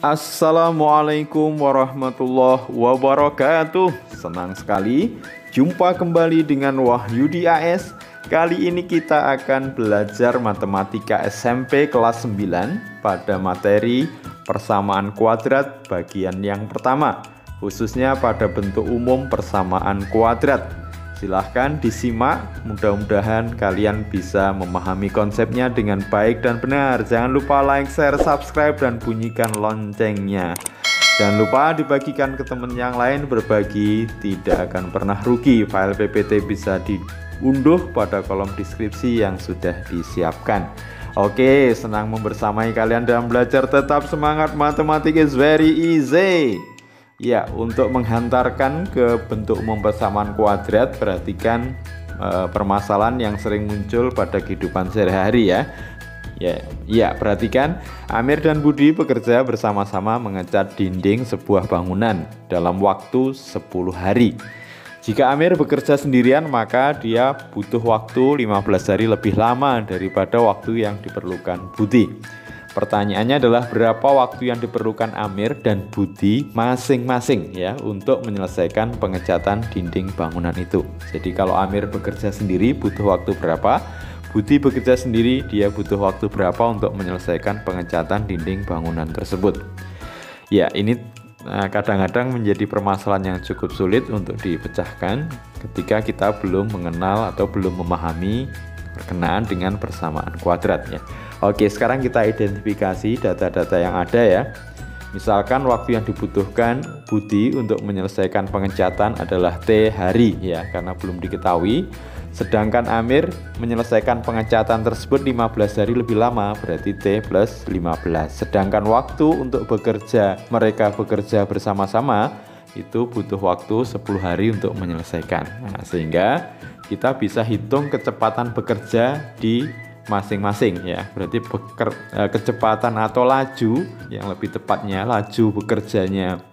Assalamualaikum warahmatullahi wabarakatuh. Senang sekali jumpa kembali dengan Wahyudi AS. Kali ini kita akan belajar matematika SMP kelas 9 pada materi persamaan kuadrat bagian yang pertama, khususnya pada bentuk umum persamaan kuadrat. Silahkan disimak, mudah-mudahan kalian bisa memahami konsepnya dengan baik dan benar. Jangan lupa like, share, subscribe, dan bunyikan loncengnya. Jangan lupa dibagikan ke teman yang lain, berbagi tidak akan pernah rugi. File PPT bisa diunduh pada kolom deskripsi yang sudah disiapkan. Oke, senang membersamai kalian dalam belajar. Tetap semangat, matematik is very easy. Ya, untuk menghantarkan ke bentuk umum persamaan kuadrat, perhatikan permasalahan yang sering muncul pada kehidupan sehari-hari ya. Ya, perhatikan. Amir dan Budi bekerja bersama-sama mengecat dinding sebuah bangunan dalam waktu 10 hari. Jika Amir bekerja sendirian, maka dia butuh waktu 15 hari lebih lama daripada waktu yang diperlukan Budi. Pertanyaannya adalah berapa waktu yang diperlukan Amir dan Budi masing-masing ya untuk menyelesaikan pengecatan dinding bangunan itu. Jadi kalau Amir bekerja sendiri butuh waktu berapa? Budi bekerja sendiri, dia butuh waktu berapa untuk menyelesaikan pengecatan dinding bangunan tersebut. Ya, ini kadang-kadang menjadi permasalahan yang cukup sulit untuk dipecahkan ketika kita belum mengenal atau belum memahami berkenaan dengan persamaan kuadrat ya. Oke, sekarang kita identifikasi data-data yang ada ya. Misalkan waktu yang dibutuhkan Budi untuk menyelesaikan pengecatan adalah T hari ya, karena belum diketahui. Sedangkan Amir menyelesaikan pengecatan tersebut 15 hari lebih lama, berarti T plus 15. Sedangkan waktu untuk mereka bekerja bersama-sama itu butuh waktu 10 hari untuk menyelesaikan. Nah, sehingga kita bisa hitung kecepatan bekerja di masing-masing ya. Berarti kecepatan atau laju, yang lebih tepatnya laju bekerjanya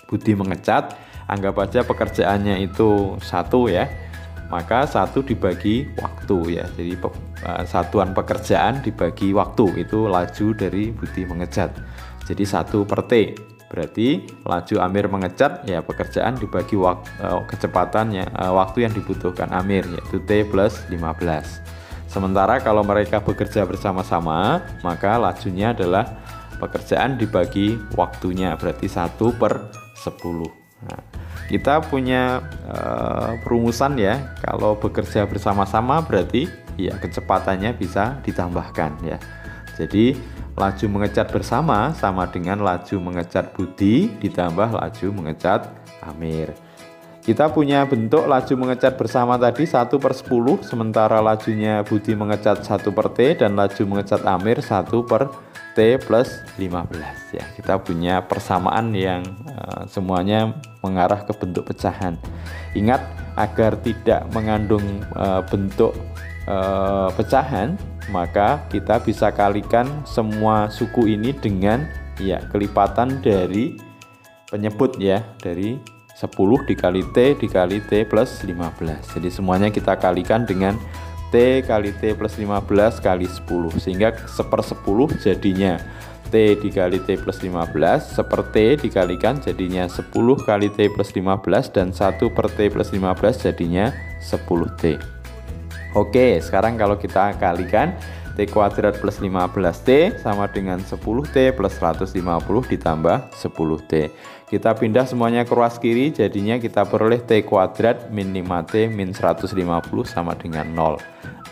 Budi mengecat, anggap aja pekerjaannya itu 1 ya, maka 1 dibagi waktu ya. Jadi satuan pekerjaan dibagi waktu, itu laju dari Budi mengecat. Jadi 1 per T, berarti laju Amir mengecat ya, pekerjaan dibagi kecepatannya, waktu yang dibutuhkan Amir, yaitu T plus 15. Sementara kalau mereka bekerja bersama-sama, maka lajunya adalah pekerjaan dibagi waktunya, berarti 1 per 10. Nah, kita punya perumusan ya, kalau bekerja bersama-sama berarti ya kecepatannya bisa ditambahkan ya. Jadi laju mengecat bersama sama dengan laju mengecat Budi ditambah laju mengecat Amir. Kita punya bentuk laju mengecat bersama tadi 1 per 10, sementara lajunya Budi mengecat 1 per T dan laju mengecat Amir 1 per T plus 15 ya. Kita punya persamaan yang semuanya mengarah ke bentuk pecahan. Ingat, agar tidak mengandung bentuk pecahan, maka kita bisa kalikan semua suku ini dengan ya kelipatan dari penyebut ya, dari 10 dikali T dikali T plus 15. Jadi semuanya kita kalikan dengan T kali T plus 15 kali 10, sehingga 1/10 jadinya T dikali T plus 15, 1/T dikalikan jadinya 10 kali T plus 15, dan 1 per T plus 15 jadinya 10T. Oke, sekarang kalau kita kalikan, T kuadrat plus 15T sama dengan 10T plus 150 ditambah 10T. Kita pindah semuanya ke ruas kiri, jadinya kita peroleh T kuadrat min 5T min 150 sama dengan 0.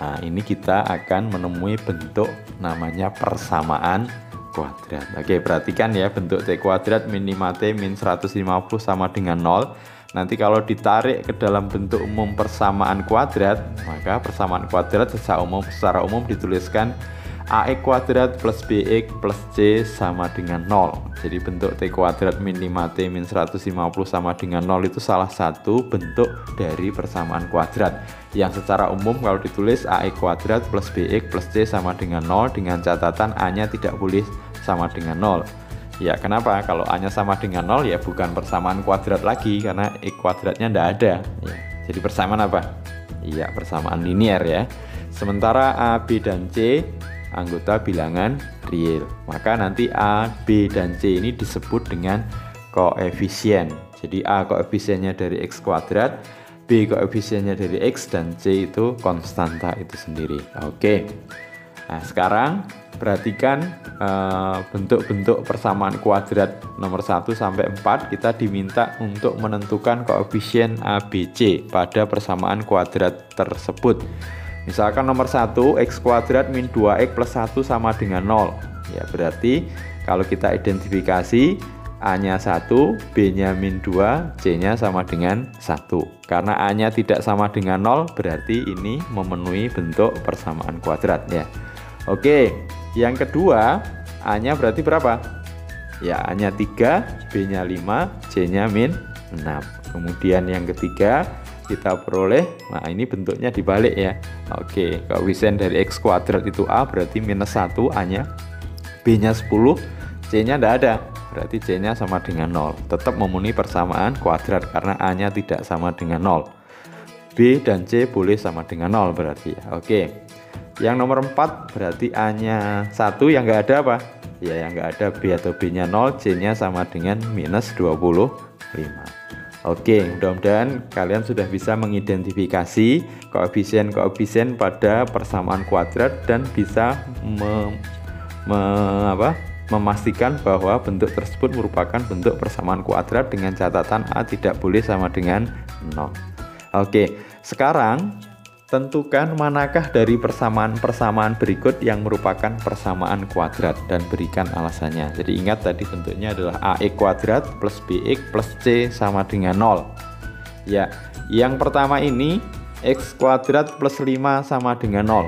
Nah, ini kita akan menemui bentuk namanya persamaan kuadrat. Oke, perhatikan ya, bentuk T kuadrat min 5T min 150 sama dengan 0. Nanti kalau ditarik ke dalam bentuk umum persamaan kuadrat, maka persamaan kuadrat secara umum dituliskan AX kuadrat plus BX plus C sama dengan 0. Jadi bentuk T kuadrat min 5T min 150 sama dengan 0 itu salah satu bentuk dari persamaan kuadrat, yang secara umum kalau ditulis AX kuadrat plus BX plus C sama dengan 0, dengan catatan A-nya tidak boleh sama dengan 0. Ya, kenapa? Kalau A-nya sama dengan 0 ya bukan persamaan kuadrat lagi, karena X kuadratnya tidak ada ya. Jadi persamaan apa? Iya, persamaan linier ya. Sementara A, B, dan C anggota bilangan real. Maka nanti A, B, dan C ini disebut dengan koefisien. Jadi A koefisiennya dari X kuadrat, B koefisiennya dari X, dan C itu konstanta itu sendiri. Oke. Nah, sekarang perhatikan bentuk-bentuk persamaan kuadrat nomor 1 sampai 4. Kita diminta untuk menentukan koefisien ABC pada persamaan kuadrat tersebut. Misalkan nomor 1, X kuadrat min 2X plus 1 sama dengan 0. Ya, berarti kalau kita identifikasi, A-nya 1, B-nya min 2, C-nya sama dengan 1. Karena A-nya tidak sama dengan 0, berarti ini memenuhi bentuk persamaan kuadrat ya. Oke, yang kedua, A-nya berarti berapa? Ya, A-nya 3, B-nya 5, C-nya min 6. Kemudian yang ketiga, kita peroleh, nah ini bentuknya dibalik ya. Oke, koefisien dari X kuadrat itu A, berarti minus 1 A-nya, B-nya 10, C-nya tidak ada, berarti C-nya sama dengan 0. Tetap memenuhi persamaan kuadrat karena A-nya tidak sama dengan 0. B dan C boleh sama dengan 0 berarti ya. Oke. Yang nomor 4 berarti A-nya 1, yang nggak ada apa? Ya, yang nggak ada B atau B-nya 0, C-nya sama dengan minus 25. Oke, mudah-mudahan kalian sudah bisa mengidentifikasi koefisien-koefisien pada persamaan kuadrat dan bisa memastikan bahwa bentuk tersebut merupakan bentuk persamaan kuadrat dengan catatan A tidak boleh sama dengan 0. Oke, sekarang tentukan manakah dari persamaan-persamaan berikut yang merupakan persamaan kuadrat dan berikan alasannya. Jadi ingat tadi bentuknya adalah AX kuadrat plus BX plus C sama dengan 0. Ya, yang pertama ini X kuadrat plus 5 sama dengan 0.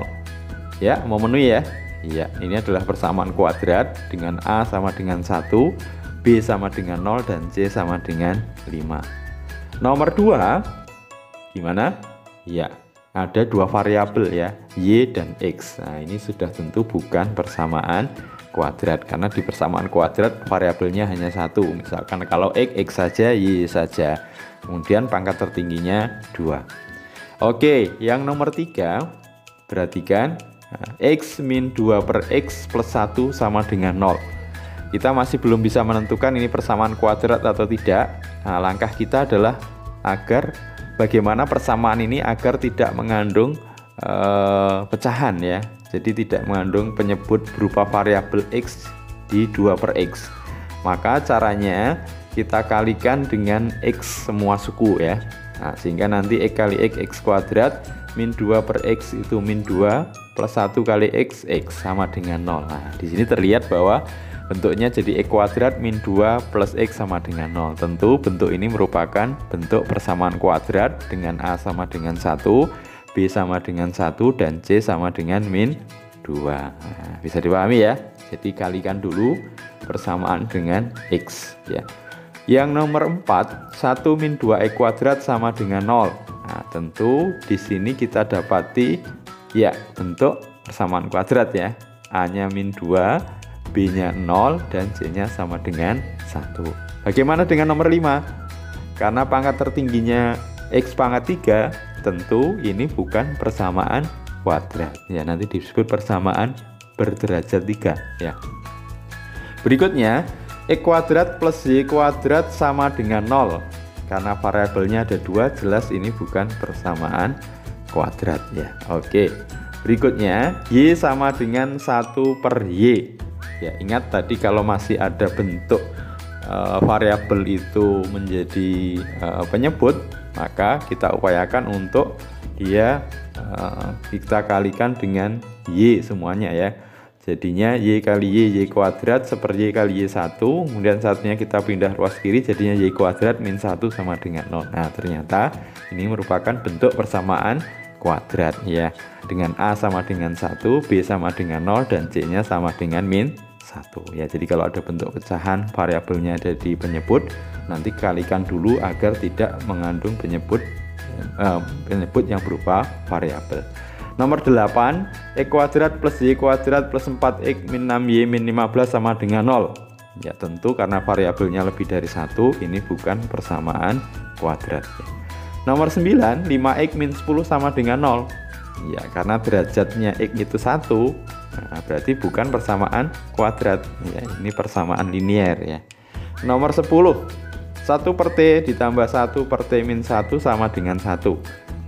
Ya, memenuhi ya. Iya, ini adalah persamaan kuadrat dengan A sama dengan 1, B sama dengan 0, dan C sama dengan 5. Nomor 2, gimana? Ya, ada dua variabel ya, Y dan X. Nah, ini sudah tentu bukan persamaan kuadrat, karena di persamaan kuadrat variabelnya hanya satu. Misalkan kalau X saja, Y saja. Kemudian pangkat tertingginya 2. Oke, yang nomor 3, perhatikan. X min 2 per X plus 1 sama dengan 0. Kita masih belum bisa menentukan ini persamaan kuadrat atau tidak. Nah, langkah kita adalah agar bagaimana persamaan ini agar tidak mengandung pecahan ya. Jadi tidak mengandung penyebut berupa variabel X di 2 per X. Maka caranya kita kalikan dengan X semua suku ya. Nah, sehingga nanti X kali X kuadrat min 2 per X itu min 2 plus 1 kali X sama dengan 0. Nah, di sini terlihat bahwa bentuknya jadi X kuadrat min 2 plus X sama dengan 0. Tentu bentuk ini merupakan bentuk persamaan kuadrat dengan A sama dengan 1, B sama dengan 1, dan C sama dengan min 2. Nah, bisa dipahami ya. Jadi kalikan dulu persamaan dengan X ya. Yang nomor 4, 1 min 2X kuadrat sama dengan 0. Nah, tentu di sini kita dapati ya bentuk persamaan kuadrat ya. A-nya min 2, B-nya 0, dan C-nya sama dengan 1. Bagaimana dengan nomor 5? Karena pangkat tertingginya X pangkat 3, tentu ini bukan persamaan kuadrat. Ya, nanti disebut persamaan berderajat 3 ya. Berikutnya, X kuadrat plus Y kuadrat sama dengan 0. Karena variabelnya ada 2, jelas ini bukan persamaan kuadrat ya. Oke. Berikutnya, Y sama dengan 1 per Y. Ya, ingat tadi kalau masih ada bentuk variabel itu menjadi penyebut, maka kita upayakan untuk dia kita kalikan dengan Y semuanya ya. Jadinya Y kali Y kuadrat seper Y kali Y1, kemudian satunya kita pindah ruas kiri, jadinya Y kuadrat min 1 sama dengan 0. Nah, ternyata ini merupakan bentuk persamaan kuadrat ya, dengan A sama dengan 1, B sama dengan 0, dan C-nya sama dengan min 1 ya. Jadi kalau ada bentuk pecahan variabelnya ada di penyebut, nanti kalikan dulu agar tidak mengandung penyebut yang berupa variabel. Nomor 8, X kuadrat plus Y kuadrat plus 4X min 6Y min 15 sama dengan 0. Ya, tentu karena variabelnya lebih dari 1, ini bukan persamaan kuadrat ya. Nomor 9, 5X min 10 sama dengan 0. Ya, karena derajatnya X itu 1, Nah, berarti bukan persamaan kuadrat ya, ini persamaan linier ya. Nomor 10, 1 per T ditambah 1 per T min 1 sama dengan 1.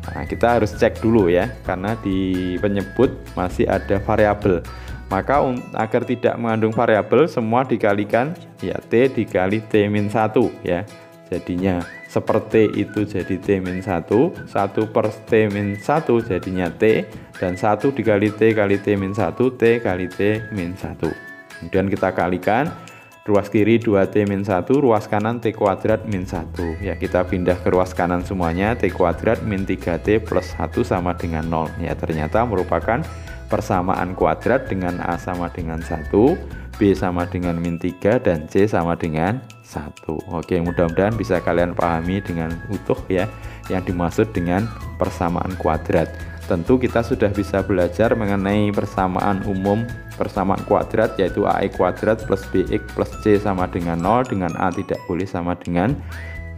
Nah, kita harus cek dulu ya, karena di penyebut masih ada variabel. Maka agar tidak mengandung variabel, semua dikalikan ya T dikali T min 1 ya. Jadinya seperti itu jadi T min 1, 1 per T min 1 jadinya T, dan 1 dikali T kali T min 1, T kali T min 1. Kemudian kita kalikan, ruas kiri 2T min 1, ruas kanan T kuadrat min 1. Ya, kita pindah ke ruas kanan semuanya, T kuadrat min 3T plus 1 sama dengan 0. Ya, ternyata merupakan persamaan kuadrat dengan A sama dengan 1, B sama dengan min 3, dan C sama dengan 1. Oke, mudah-mudahan bisa kalian pahami dengan utuh ya, yang dimaksud dengan persamaan kuadrat. Tentu kita sudah bisa belajar mengenai persamaan umum persamaan kuadrat, yaitu AX kuadrat plus BX plus C sama dengan 0, dengan A tidak boleh sama dengan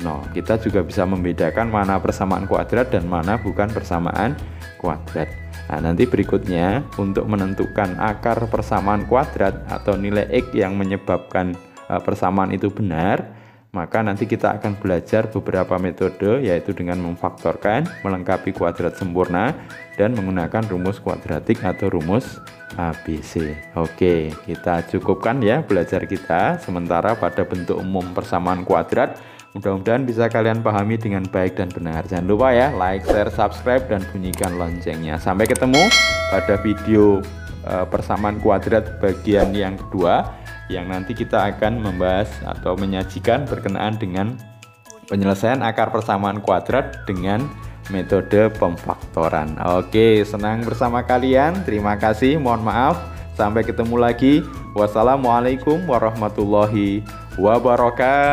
0. Kita juga bisa membedakan mana persamaan kuadrat dan mana bukan persamaan kuadrat. Nah, nanti berikutnya untuk menentukan akar persamaan kuadrat atau nilai X yang menyebabkan persamaan itu benar, maka nanti kita akan belajar beberapa metode, yaitu dengan memfaktorkan, melengkapi kuadrat sempurna, dan menggunakan rumus kuadratik atau rumus ABC. Oke, kita cukupkan ya belajar kita sementara pada bentuk umum persamaan kuadrat. Mudah-mudahan bisa kalian pahami dengan baik dan benar. Jangan lupa ya, like, share, subscribe, dan bunyikan loncengnya. Sampai ketemu pada video persamaan kuadrat bagian yang kedua, yang nanti kita akan membahas atau menyajikan berkenaan dengan penyelesaian akar persamaan kuadrat dengan metode pemfaktoran. Oke, senang bersama kalian. Terima kasih, mohon maaf. Sampai ketemu lagi. Wassalamualaikum warahmatullahi wabarakatuh.